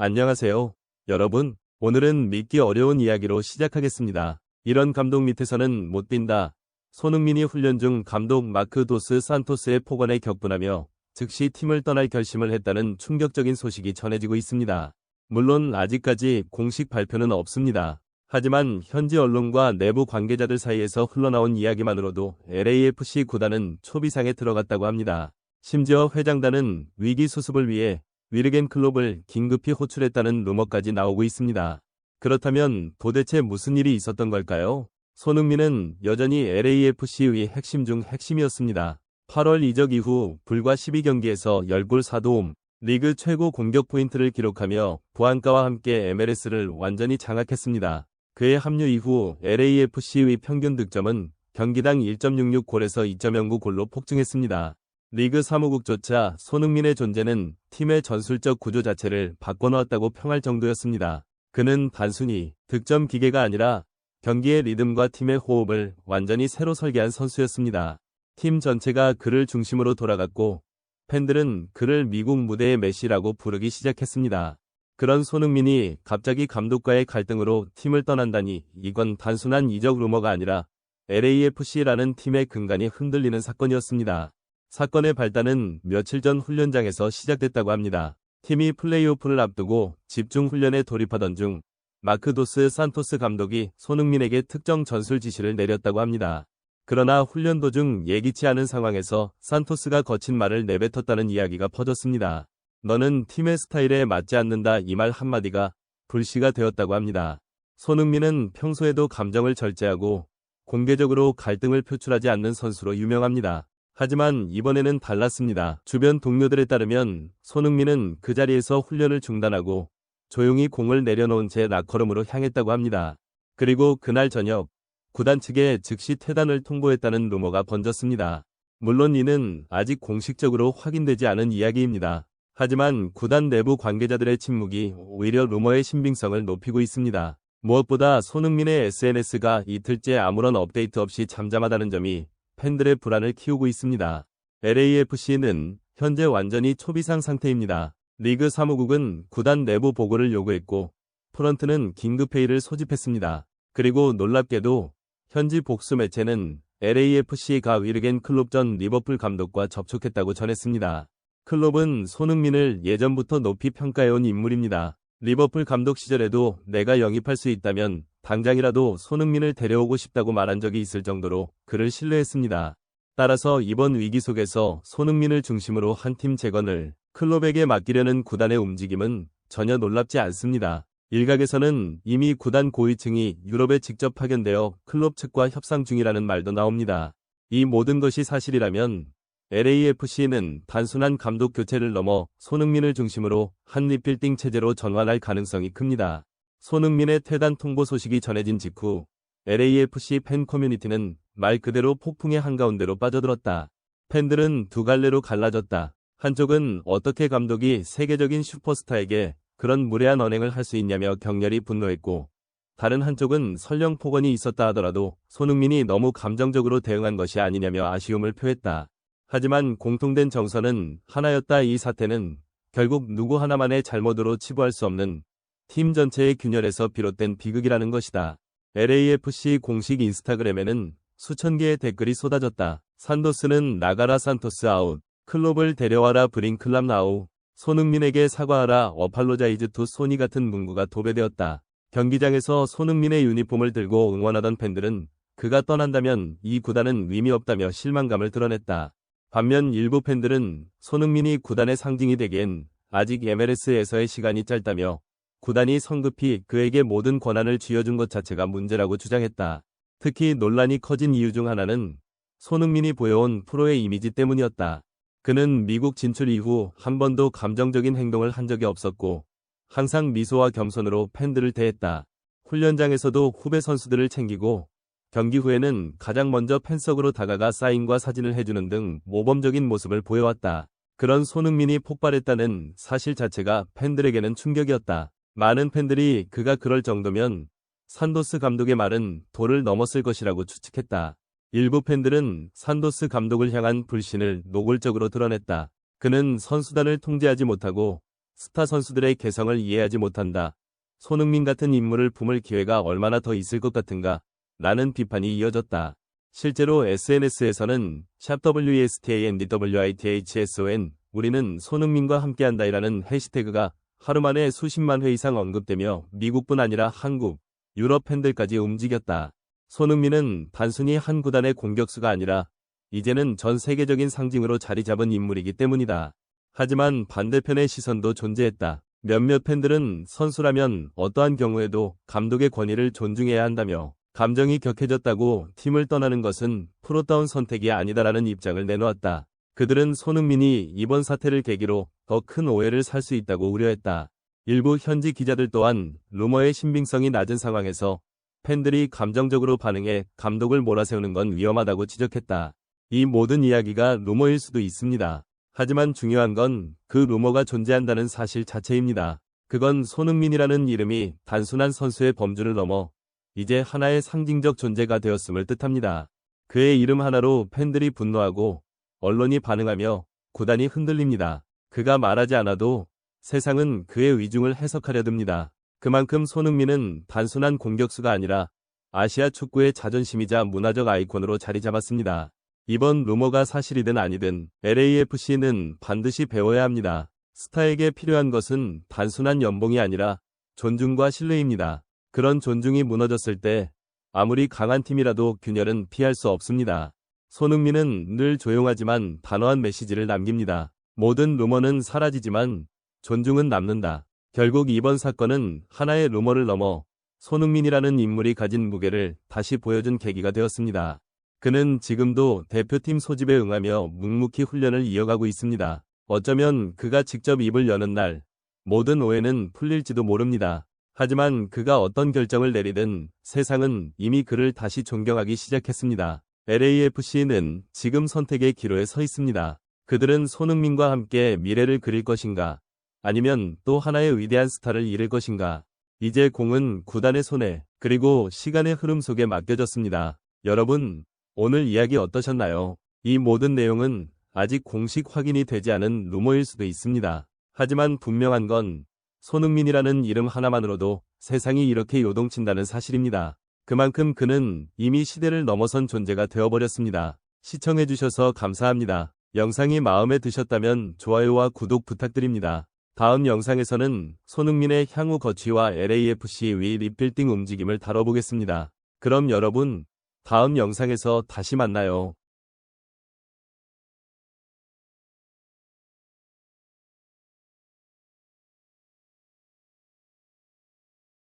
안녕하세요, 여러분. 오늘은 믿기 어려운 이야기로 시작하겠습니다. 이런 감독 밑에서는 못 뛴다. 손흥민이 훈련 중 감독 마크 도스 산토스의 폭언에 격분하며 즉시 팀을 떠날 결심을 했다는 충격적인 소식이 전해지고 있습니다. 물론 아직까지 공식 발표는 없습니다. 하지만 현지 언론과 내부 관계자들 사이에서 흘러나온 이야기만으로도 LAFC 구단은 초비상에 들어갔다고 합니다. 심지어 회장단은 위기 수습을 위해 위르겐 클롭을 긴급히 호출했다는 루머까지 나오고 있습니다. 그렇다면 도대체 무슨 일이 있었던 걸까요? 손흥민은 여전히 LAFC의 핵심 중 핵심이었습니다. 8월 이적 이후 불과 12경기에서 10골 4도움, 리그 최고 공격 포인트를 기록하며 부안가와 함께 MLS를 완전히 장악했습니다. 그의 합류 이후 LAFC의 평균 득점은 경기당 1.66골에서 2.09골로 폭증했습니다. 리그 사무국조차 손흥민의 존재는 팀의 전술적 구조 자체를 바꿔놓았다고 평할 정도였습니다. 그는 단순히 득점 기계가 아니라 경기의 리듬과 팀의 호흡을 완전히 새로 설계한 선수였습니다. 팀 전체가 그를 중심으로 돌아갔고 팬들은 그를 미국 무대의 메시라고 부르기 시작했습니다. 그런 손흥민이 갑자기 감독과의 갈등으로 팀을 떠난다니 이건 단순한 이적 루머가 아니라 LAFC라는 팀의 근간이 흔들리는 사건이었습니다. 사건의 발단은 며칠 전 훈련장에서 시작됐다고 합니다. 팀이 플레이오프를 앞두고 집중 훈련에 돌입하던 중 마크 도스 산토스 감독이 손흥민에게 특정 전술 지시를 내렸다고 합니다. 그러나 훈련 도중 예기치 않은 상황에서 산토스가 거친 말을 내뱉었다는 이야기가 퍼졌습니다. 너는 팀의 스타일에 맞지 않는다, 이 말 한마디가 불씨가 되었다고 합니다. 손흥민은 평소에도 감정을 절제하고 공개적으로 갈등을 표출하지 않는 선수로 유명합니다. 하지만 이번에는 달랐습니다. 주변 동료들에 따르면 손흥민은 그 자리에서 훈련을 중단하고 조용히 공을 내려놓은 채 라커룸으로 향했다고 합니다. 그리고 그날 저녁 구단 측에 즉시 퇴단을 통보했다는 루머가 번졌습니다. 물론 이는 아직 공식적으로 확인되지 않은 이야기입니다. 하지만 구단 내부 관계자들의 침묵이 오히려 루머의 신빙성을 높이고 있습니다. 무엇보다 손흥민의 SNS가 이틀째 아무런 업데이트 없이 잠잠하다는 점이 팬들의 불안을 키우고 있습니다. LAFC는 현재 완전히 초비상 상태입니다. 리그 사무국은 구단 내부 보고를 요구했고 프런트는 긴급회의를 소집했습니다. 그리고 놀랍게도 현지 복수 매체는 LAFC가 위르겐 클롭 전 리버풀 감독과 접촉했다고 전했습니다. 클롭은 손흥민을 예전부터 높이 평가해온 인물입니다. 리버풀 감독 시절에도 내가 영입할 수 있다면 당장이라도 손흥민을 데려오고 싶다고 말한 적이 있을 정도로 그를 신뢰했습니다. 따라서 이번 위기 속에서 손흥민을 중심으로 한 팀 재건을 클롭에게 맡기려는 구단의 움직임은 전혀 놀랍지 않습니다. 일각에서는 이미 구단 고위층이 유럽에 직접 파견되어 클롭 측과 협상 중이라는 말도 나옵니다. 이 모든 것이 사실이라면 LAFC는 단순한 감독 교체를 넘어 손흥민을 중심으로 한 리빌딩 체제로 전환할 가능성이 큽니다. 손흥민의 퇴단 통보 소식이 전해진 직후 LAFC 팬 커뮤니티는 말 그대로 폭풍의 한가운데로 빠져들었다. 팬들은 두 갈래로 갈라졌다. 한쪽은 어떻게 감독이 세계적인 슈퍼스타에게 그런 무례한 언행을 할 수 있냐며 격렬히 분노했고, 다른 한쪽은 설령 폭언이 있었다 하더라도 손흥민이 너무 감정적으로 대응한 것이 아니냐며 아쉬움을 표했다. 하지만 공통된 정서는 하나였다. 이 사태는 결국 누구 하나만의 잘못으로 치부할 수 없는 팀 전체의 균열에서 비롯된 비극이라는 것이다. LAFC 공식 인스타그램에는 수천 개의 댓글이 쏟아졌다. 산토스는 나가라, 산토스 아웃, 클롭을 데려와라, 브링클람 나우, 손흥민에게 사과하라, 어팔로자이즈 투 소니 같은 문구가 도배되었다. 경기장에서 손흥민의 유니폼을 들고 응원하던 팬들은 그가 떠난다면 이 구단은 의미 없다며 실망감을 드러냈다. 반면 일부 팬들은 손흥민이 구단의 상징이 되기엔 아직 MLS에서의 시간이 짧다며 구단이 성급히 그에게 모든 권한을 쥐어준 것 자체가 문제라고 주장했다. 특히 논란이 커진 이유 중 하나는 손흥민이 보여온 프로의 이미지 때문이었다. 그는 미국 진출 이후 한 번도 감정적인 행동을 한 적이 없었고 항상 미소와 겸손으로 팬들을 대했다. 훈련장에서도 후배 선수들을 챙기고 경기 후에는 가장 먼저 팬석으로 다가가 사인과 사진을 해주는 등 모범적인 모습을 보여왔다. 그런 손흥민이 폭발했다는 사실 자체가 팬들에게는 충격이었다. 많은 팬들이 그가 그럴 정도면 산토스 감독의 말은 도를 넘었을 것이라고 추측했다. 일부 팬들은 산토스 감독을 향한 불신을 노골적으로 드러냈다. 그는 선수단을 통제하지 못하고 스타 선수들의 개성을 이해하지 못한다. 손흥민 같은 인물을 품을 기회가 얼마나 더 있을 것 같은가? 라는 비판이 이어졌다. 실제로 SNS에서는 #WESTANDWITHSON 우리는 손흥민과 함께한다이라는 해시태그가 하루 만에 수십만 회 이상 언급되며 미국뿐 아니라 한국, 유럽 팬들까지 움직였다. 손흥민은 단순히 한 구단의 공격수가 아니라 이제는 전 세계적인 상징으로 자리 잡은 인물이기 때문이다. 하지만 반대편의 시선도 존재했다. 몇몇 팬들은 선수라면 어떠한 경우에도 감독의 권위를 존중해야 한다며 감정이 격해졌다고 팀을 떠나는 것은 프로다운 선택이 아니다라는 입장을 내놓았다. 그들은 손흥민이 이번 사태를 계기로 더 큰 오해를 살 수 있다고 우려했다. 일부 현지 기자들 또한 루머의 신빙성이 낮은 상황에서 팬들이 감정적으로 반응해 감독을 몰아세우는 건 위험하다고 지적했다. 이 모든 이야기가 루머일 수도 있습니다. 하지만 중요한 건 그 루머가 존재한다는 사실 자체입니다. 그건 손흥민이라는 이름이 단순한 선수의 범주를 넘어 이제 하나의 상징적 존재가 되었음을 뜻합니다. 그의 이름 하나로 팬들이 분노하고 언론이 반응하며 구단이 흔들립니다. 그가 말하지 않아도 세상은 그의 의중을 해석하려 듭니다. 그만큼 손흥민은 단순한 공격수가 아니라 아시아 축구의 자존심이자 문화적 아이콘으로 자리 잡았습니다. 이번 루머가 사실이든 아니든 LAFC는 반드시 배워야 합니다. 스타에게 필요한 것은 단순한 연봉이 아니라 존중과 신뢰입니다. 그런 존중이 무너졌을 때 아무리 강한 팀이라도 균열은 피할 수 없습니다. 손흥민은 늘 조용하지만 단호한 메시지를 남깁니다. 모든 루머는 사라지지만 존중은 남는다. 결국 이번 사건은 하나의 루머를 넘어 손흥민이라는 인물이 가진 무게를 다시 보여준 계기가 되었습니다. 그는 지금도 대표팀 소집에 응하며 묵묵히 훈련을 이어가고 있습니다. 어쩌면 그가 직접 입을 여는 날 모든 오해는 풀릴지도 모릅니다. 하지만 그가 어떤 결정을 내리든 세상은 이미 그를 다시 존경하기 시작했습니다. LAFC는 지금 선택의 기로에 서 있습니다. 그들은 손흥민과 함께 미래를 그릴 것인가? 아니면 또 하나의 위대한 스타를 잃을 것인가? 이제 공은 구단의 손에 그리고 시간의 흐름 속에 맡겨졌습니다. 여러분, 오늘 이야기 어떠셨나요? 이 모든 내용은 아직 공식 확인이 되지 않은 루머일 수도 있습니다. 하지만 분명한 건 손흥민이라는 이름 하나만으로도 세상이 이렇게 요동친다는 사실입니다. 그만큼 그는 이미 시대를 넘어선 존재가 되어버렸습니다. 시청해주셔서 감사합니다. 영상이 마음에 드셨다면 좋아요와 구독 부탁드립니다. 다음 영상에서는 손흥민의 향후 거취와 LAFC 위 리빌딩 움직임을 다뤄보겠습니다. 그럼 여러분, 다음 영상에서 다시 만나요.